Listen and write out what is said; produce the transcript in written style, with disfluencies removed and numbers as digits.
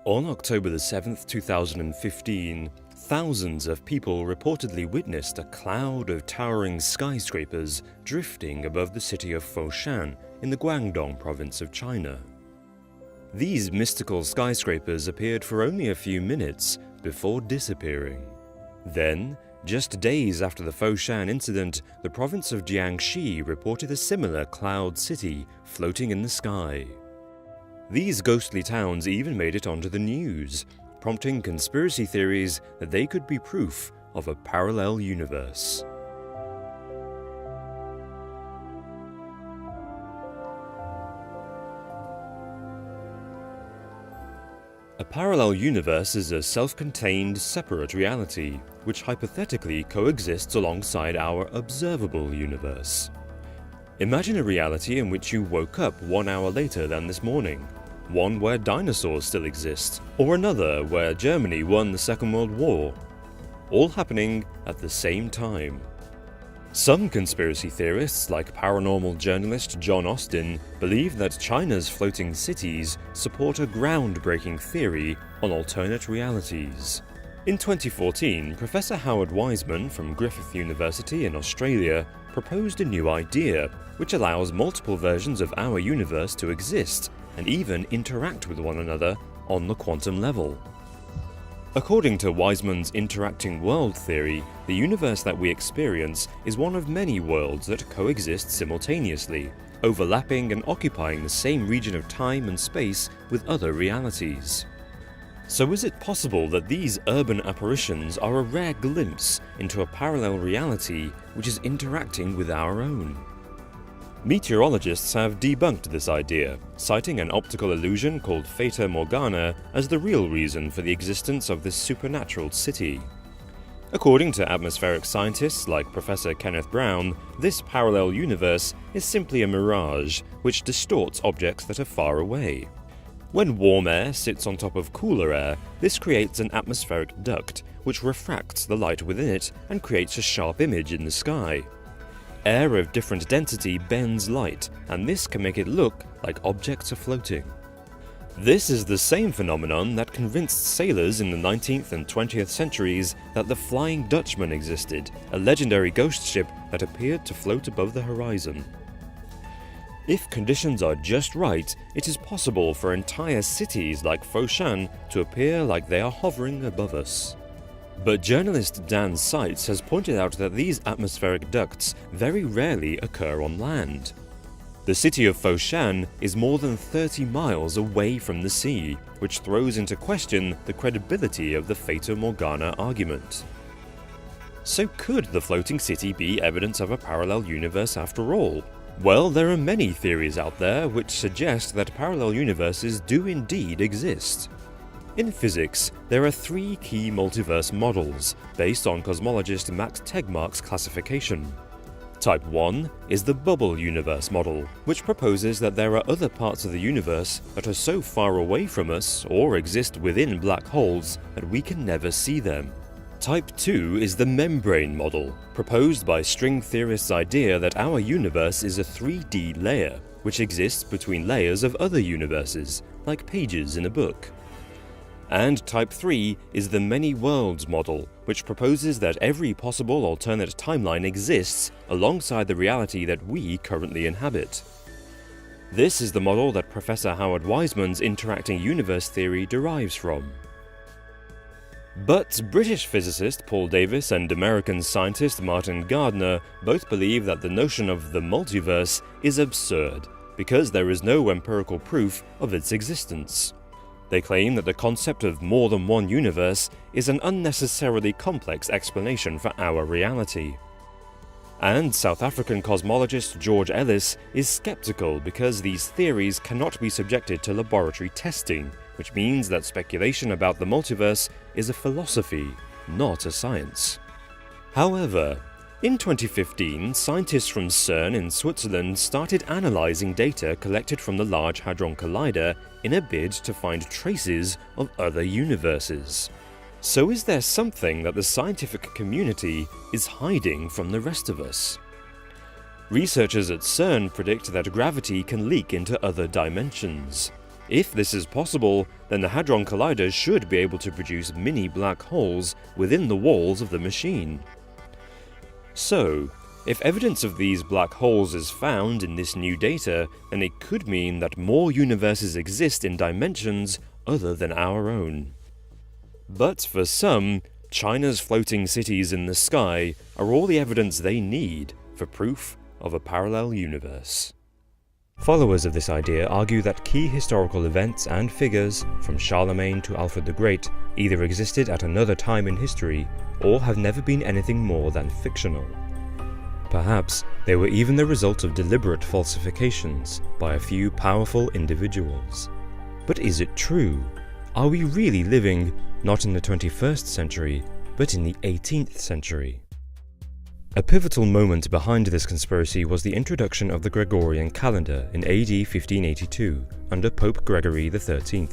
On October the 7th, 2015, thousands of people reportedly witnessed a cloud of towering skyscrapers drifting above the city of Foshan in the Guangdong province of China. These mystical skyscrapers appeared for only a few minutes before disappearing. Then, just days after the Foshan incident, the province of Jiangxi reported a similar cloud city floating in the sky. These ghostly towns even made it onto the news, prompting conspiracy theories that they could be proof of a parallel universe. A parallel universe is a self-contained, separate reality, which hypothetically coexists alongside our observable universe. Imagine a reality in which you woke up 1 hour later than this morning, one where dinosaurs still exist, or another where Germany won the Second World War, all happening at the same time. Some conspiracy theorists, like paranormal journalist John Austin, believe that China's floating cities support a groundbreaking theory on alternate realities. In 2014, Professor Howard Wiseman from Griffith University in Australia proposed a new idea, which allows multiple versions of our universe to exist and even interact with one another on the quantum level. According to Wiseman's interacting world theory, the universe that we experience is one of many worlds that coexist simultaneously, overlapping and occupying the same region of time and space with other realities. So is it possible that these urban apparitions are a rare glimpse into a parallel reality which is interacting with our own? Meteorologists have debunked this idea, citing an optical illusion called Fata Morgana as the real reason for the existence of this supernatural city. According to atmospheric scientists like Professor Kenneth Brown, this parallel universe is simply a mirage which distorts objects that are far away. When warm air sits on top of cooler air, this creates an atmospheric duct which refracts the light within it and creates a sharp image in the sky. Air of different density bends light, and this can make it look like objects are floating. This is the same phenomenon that convinced sailors in the 19th and 20th centuries that the Flying Dutchman existed, a legendary ghost ship that appeared to float above the horizon. If conditions are just right, it is possible for entire cities like Foshan to appear like they are hovering above us. But journalist Dan Seitz has pointed out that these atmospheric ducts very rarely occur on land. The city of Foshan is more than 30 miles away from the sea, which throws into question the credibility of the Fata Morgana argument. So could the floating city be evidence of a parallel universe after all? Well, there are many theories out there which suggest that parallel universes do indeed exist. In physics, there are 3 key multiverse models based on cosmologist Max Tegmark's classification. Type 1 is the bubble universe model, which proposes that there are other parts of the universe that are so far away from us or exist within black holes that we can never see them. Type 2 is the membrane model, proposed by string theorists' idea that our universe is a 3D layer, which exists between layers of other universes, like pages in a book. And Type 3 is the many worlds model, which proposes that every possible alternate timeline exists alongside the reality that we currently inhabit. This is the model that Professor Howard Wiseman's interacting universe theory derives from. But British physicist Paul Davies and American scientist Martin Gardner both believe that the notion of the multiverse is absurd, because there is no empirical proof of its existence. They claim that the concept of more than one universe is an unnecessarily complex explanation for our reality. And South African cosmologist George Ellis is skeptical because these theories cannot be subjected to laboratory testing, which means that speculation about the multiverse is a philosophy, not a science. However, in 2015, scientists from CERN in Switzerland started analyzing data collected from the Large Hadron Collider in a bid to find traces of other universes. So is there something that the scientific community is hiding from the rest of us? Researchers at CERN predict that gravity can leak into other dimensions. If this is possible, then the Hadron Collider should be able to produce mini black holes within the walls of the machine. So, if evidence of these black holes is found in this new data, then it could mean that more universes exist in dimensions other than our own. But for some, China's floating cities in the sky are all the evidence they need for proof of a parallel universe. Followers of this idea argue that key historical events and figures, from Charlemagne to Alfred the Great, either existed at another time in history or have never been anything more than fictional. Perhaps they were even the result of deliberate falsifications by a few powerful individuals. But is it true? Are we really living not in the 21st century, but in the 18th century? A pivotal moment behind this conspiracy was the introduction of the Gregorian calendar in AD 1582 under Pope Gregory XIII.